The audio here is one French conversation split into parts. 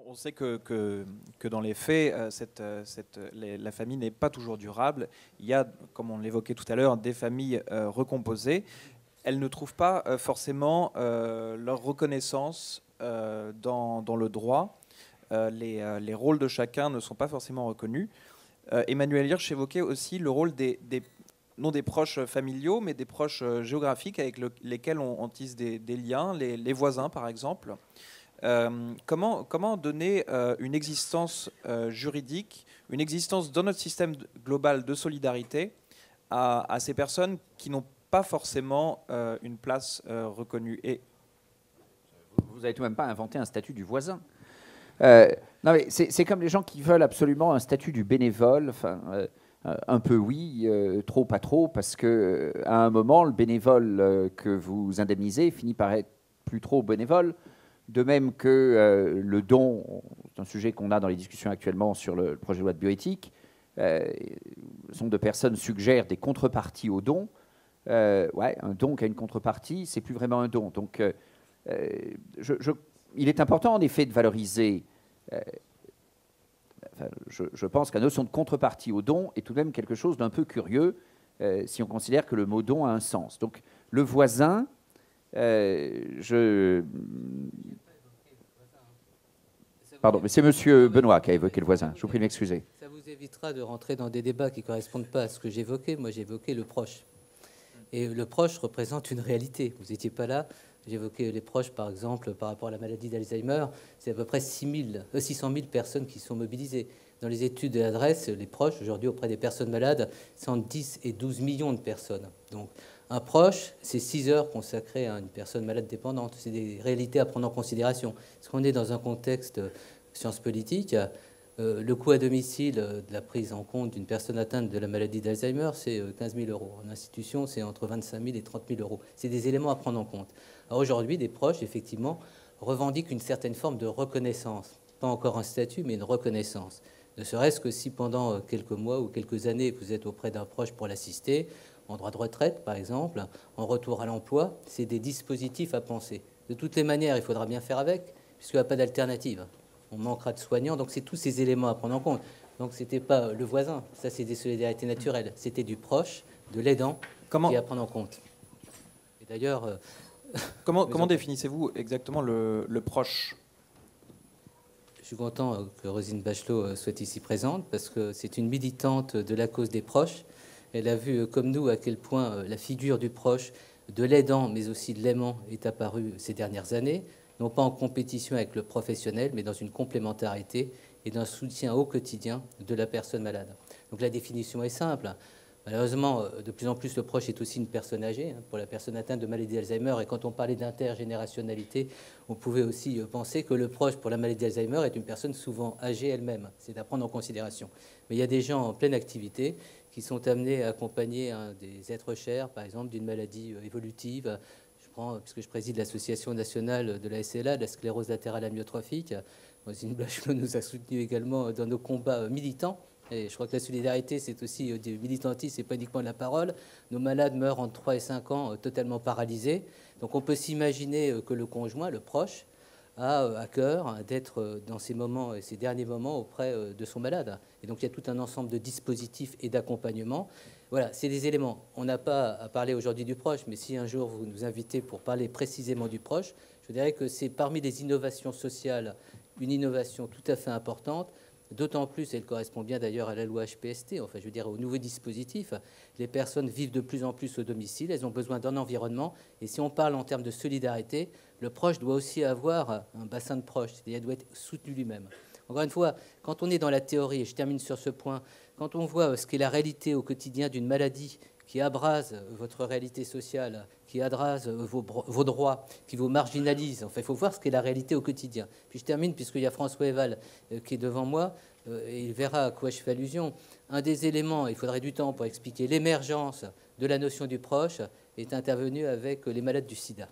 On sait que dans les faits, la famille n'est pas toujours durable. Il y a, comme on l'évoquait tout à l'heure, des familles recomposées. Elles ne trouvent pas forcément leur reconnaissance dans le droit. Les rôles de chacun ne sont pas forcément reconnus. Emmanuel Hirsch évoquait aussi le rôle non des proches familiaux, mais des proches géographiques avec lesquels on tisse des liens, les voisins par exemple. Comment donner une existence juridique, une existence dans notre système global de solidarité à ces personnes qui n'ont pas forcément une place reconnue. Vous n'avez tout de même pas inventé un statut du voisin. Non, mais c'est comme les gens qui veulent absolument un statut du bénévole. Enfin, un peu oui, trop pas trop, parce que à un moment, le bénévole que vous indemnisez finit par être plus trop bénévole. De même que le don, c'est un sujet qu'on a dans les discussions actuellement sur le projet de loi de bioéthique. Le nombre de personnes suggèrent des contreparties au don. Ouais, un don qui a une contrepartie, c'est plus vraiment un don. Donc, il est important en effet de valoriser. Je pense que la notion de contrepartie au don est tout de même quelque chose d'un peu curieux si on considère que le mot don a un sens. Donc, le voisin. Pardon, mais c'est Monsieur Benoît qui a évoqué le voisin. Je vous prie de m'excuser. Ça vous évitera de rentrer dans des débats qui ne correspondent pas à ce que j'évoquais. Moi, j'évoquais le proche. Et le proche représente une réalité. Vous n'étiez pas là. J'évoquais les proches, par exemple, par rapport à la maladie d'Alzheimer. C'est à peu près 600 000 personnes qui sont mobilisées. Dans les études de l'adresse, les proches, aujourd'hui, auprès des personnes malades, c'est entre 10 et 12 millions de personnes. Donc, un proche, c'est 6 heures consacrées à une personne malade dépendante. C'est des réalités à prendre en considération. Parce qu'on est dans un contexte sciences politiques. Le coût à domicile de la prise en compte d'une personne atteinte de la maladie d'Alzheimer, c'est 15 000 euros. En institution, c'est entre 25 000 et 30 000 euros. C'est des éléments à prendre en compte. Alors aujourd'hui, des proches, effectivement, revendiquent une certaine forme de reconnaissance. Pas encore un statut, mais une reconnaissance. Ne serait-ce que si pendant quelques mois ou quelques années, vous êtes auprès d'un proche pour l'assister, en droit de retraite, par exemple, en retour à l'emploi, c'est des dispositifs à penser. De toutes les manières, il faudra bien faire avec, puisqu'il n'y a pas d'alternative. On manquera de soignants, donc c'est tous ces éléments à prendre en compte. Donc ce n'était pas le voisin, ça c'est des solidarités naturelles, c'était du proche, de l'aidant, qui est à prendre en compte. Et d'ailleurs... comment définissez-vous exactement le proche ? Je suis content que Roselyne Bachelot soit ici présente, parce que c'est une militante de la cause des proches. Elle a vu, comme nous, à quel point la figure du proche, de l'aidant, mais aussi de l'aimant, est apparue ces dernières années, non pas en compétition avec le professionnel, mais dans une complémentarité et d'un soutien au quotidien de la personne malade. Donc la définition est simple. Malheureusement, de plus en plus, le proche est aussi une personne âgée. Pour la personne atteinte de maladie d'Alzheimer, et quand on parlait d'intergénérationnalité, on pouvait aussi penser que le proche pour la maladie d'Alzheimer est une personne souvent âgée elle-même. C'est à prendre en considération. Mais il y a des gens en pleine activité qui sont amenés à accompagner des êtres chers, par exemple, d'une maladie évolutive. Je prends, puisque je préside l'association nationale de la SLA, de la sclérose latérale amyotrophique. Roselyne Bachelot nous a soutenus également dans nos combats militants. Et je crois que la solidarité, c'est aussi du militantisme, c'est pas uniquement de la parole. Nos malades meurent entre 3 et 5 ans totalement paralysés. Donc on peut s'imaginer que le conjoint, le proche, a à cœur d'être dans ces moments, ces derniers moments auprès de son malade. Et donc il y a tout un ensemble de dispositifs et d'accompagnement. Voilà, c'est des éléments. On n'a pas à parler aujourd'hui du proche, mais si un jour vous nous invitez pour parler précisément du proche, je dirais que c'est parmi les innovations sociales une innovation tout à fait importante. D'autant plus, elle correspond bien d'ailleurs à la loi HPST, enfin je veux dire au nouveau dispositif, les personnes vivent de plus en plus au domicile, elles ont besoin d'un environnement, et si on parle en termes de solidarité, le proche doit aussi avoir un bassin de proches, c'est-à-dire il doit être soutenu lui-même. Encore une fois, quand on est dans la théorie, et je termine sur ce point, quand on voit ce qu'est la réalité au quotidien d'une maladie qui abrase votre réalité sociale, qui abrase vos droits, qui vous marginalise. Enfin, il faut voir ce qu'est la réalité au quotidien. Puis je termine, puisqu'il y a François Eval qui est devant moi, et il verra à quoi je fais allusion. Un des éléments, il faudrait du temps pour expliquer l'émergence de la notion du proche, est intervenu avec les malades du sida,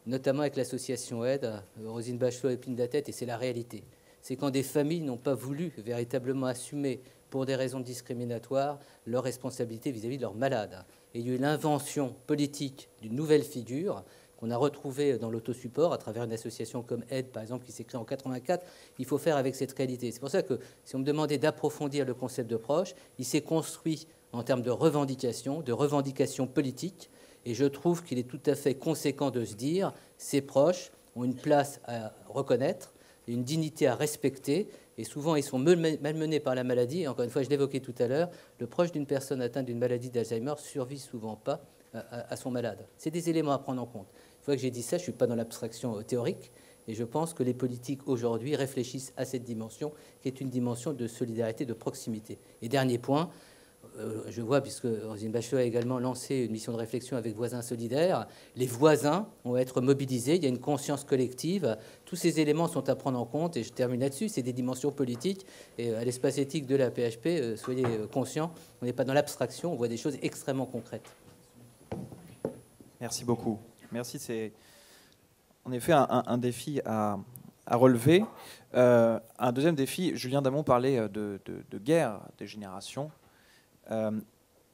notamment avec l'association Aide, Roselyne Bachelot épine de la tête, et c'est la réalité. C'est quand des familles n'ont pas voulu véritablement assumer, pour des raisons discriminatoires, leur responsabilité vis-à-vis de leurs malades. Et il y a eu l'invention politique d'une nouvelle figure qu'on a retrouvées dans l'autosupport à travers une association comme Aide, par exemple, qui s'est créée en 84. Il faut faire avec cette qualité. C'est pour ça que si on me demandait d'approfondir le concept de proche, il s'est construit en termes de revendications politiques. Et je trouve qu'il est tout à fait conséquent de se dire ces proches ont une place à reconnaître, une dignité à respecter. Et souvent, ils sont malmenés par la maladie. Et encore une fois, je l'évoquais tout à l'heure, le proche d'une personne atteinte d'une maladie d'Alzheimer survit souvent pas à son malade. C'est des éléments à prendre en compte. Une fois que j'ai dit ça, je ne suis pas dans l'abstraction théorique. Et je pense que les politiques aujourd'hui réfléchissent à cette dimension, qui est une dimension de solidarité, de proximité. Et dernier point, je vois, puisque Roselyne Bachelot a également lancé une mission de réflexion avec Voisins solidaires, les voisins vont être mobilisés, il y a une conscience collective, tous ces éléments sont à prendre en compte, et je termine là-dessus, c'est des dimensions politiques, et à l'espace éthique de la PHP, soyez conscients, on n'est pas dans l'abstraction, on voit des choses extrêmement concrètes. Merci beaucoup. Merci, c'est en effet un défi à relever. Un deuxième défi, Julien Damon parlait de guerre des générations.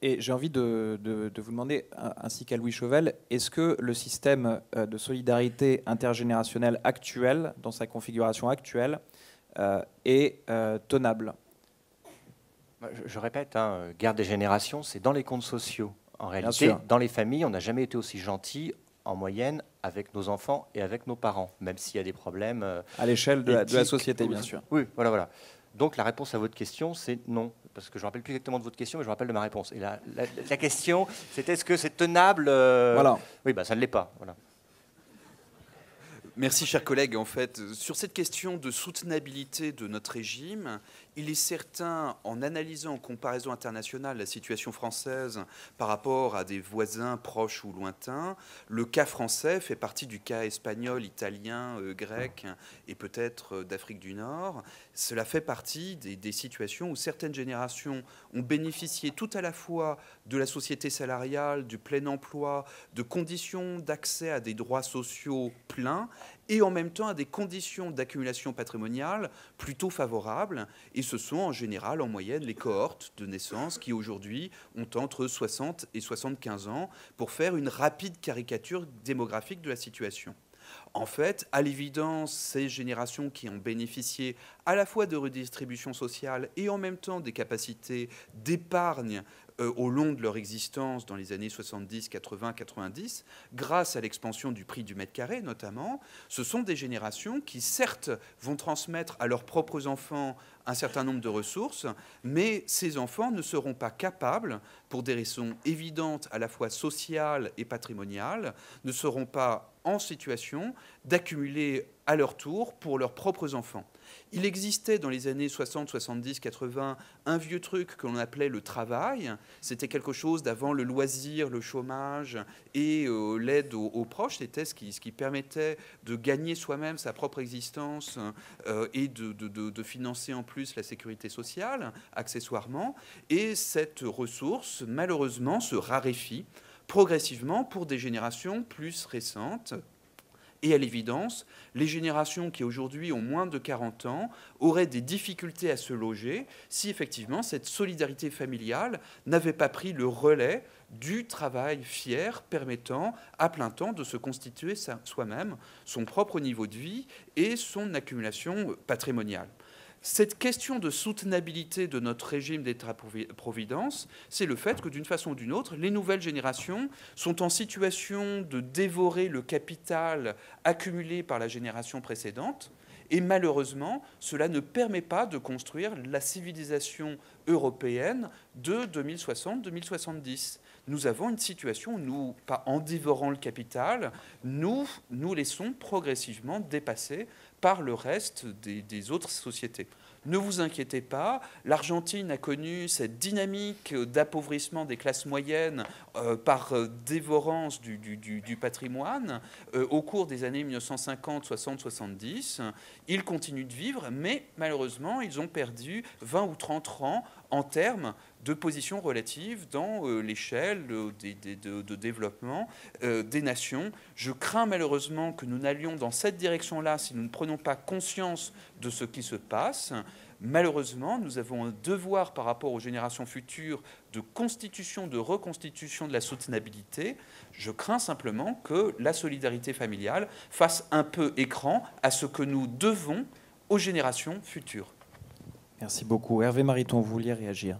Et j'ai envie de vous demander, ainsi qu'à Louis Chauvel, est-ce que le système de solidarité intergénérationnelle actuel, dans sa configuration actuelle, est tenable? Je répète, guerre des générations, c'est dans les comptes sociaux. En réalité, dans les familles, on n'a jamais été aussi gentil en moyenne avec nos enfants et avec nos parents, même s'il y a des problèmes à l'échelle de la société, bien sûr. Oui, voilà. Donc la réponse à votre question, c'est non. Parce que je ne me rappelle plus exactement de votre question, mais je me rappelle de ma réponse. Et la question, c'est est-ce que c'est tenable Voilà. Oui, ça ne l'est pas. Voilà. Merci, chers collègues. En fait, sur cette question de soutenabilité de notre régime, il est certain, en analysant en comparaison internationale la situation française par rapport à des voisins proches ou lointains, le cas français fait partie du cas espagnol, italien, grec et peut-être d'Afrique du Nord. Cela fait partie des situations où certaines générations ont bénéficié tout à la fois de la société salariale, du plein emploi, de conditions d'accès à des droits sociaux pleins, et en même temps à des conditions d'accumulation patrimoniale plutôt favorables. Et ce sont en général, en moyenne, les cohortes de naissance qui aujourd'hui ont entre 60 et 75 ans, pour faire une rapide caricature démographique de la situation. En fait, à l'évidence, ces générations qui ont bénéficié à la fois de redistribution sociale et en même temps des capacités d'épargne au long de leur existence dans les années 70, 80, 90, grâce à l'expansion du prix du mètre carré notamment, ce sont des générations qui certes vont transmettre à leurs propres enfants un certain nombre de ressources, mais ces enfants ne seront pas capables, pour des raisons évidentes à la fois sociales et patrimoniales, ne seront pas en situation d'accumuler à leur tour pour leurs propres enfants. Il existait dans les années 60, 70, 80 un vieux truc que l'on appelait le travail. C'était quelque chose d'avant le loisir, le chômage et l'aide aux proches. C'était ce qui permettait de gagner soi-même sa propre existence et de financer en plus la sécurité sociale, accessoirement. Et cette ressource, malheureusement, se raréfie progressivement pour des générations plus récentes. Et à l'évidence, les générations qui aujourd'hui ont moins de 40 ans auraient des difficultés à se loger si effectivement cette solidarité familiale n'avait pas pris le relais du travail fier permettant à plein temps de se constituer soi-même son propre niveau de vie et son accumulation patrimoniale. Cette question de soutenabilité de notre régime d'État-providence, c'est le fait que d'une façon ou d'une autre, les nouvelles générations sont en situation de dévorer le capital accumulé par la génération précédente. Et malheureusement, cela ne permet pas de construire la civilisation européenne de 2060-2070. Nous avons une situation où nous, pas en dévorant le capital, nous laissons progressivement dépasser par le reste des autres sociétés. Ne vous inquiétez pas, l'Argentine a connu cette dynamique d'appauvrissement des classes moyennes par dévorance du patrimoine au cours des années 1950, 60, 70. Ils continuent de vivre, mais malheureusement, ils ont perdu 20 ou 30 rangs en termes de position relative dans l'échelle de développement des nations. Je crains malheureusement que nous n'allions dans cette direction-là si nous ne prenons pas conscience de ce qui se passe. malheureusement, nous avons un devoir par rapport aux générations futures de constitution, de reconstitution de la soutenabilité. Je crains simplement que la solidarité familiale fasse un peu écran à ce que nous devons aux générations futures. Merci beaucoup. Hervé Mariton, vous vouliez réagir?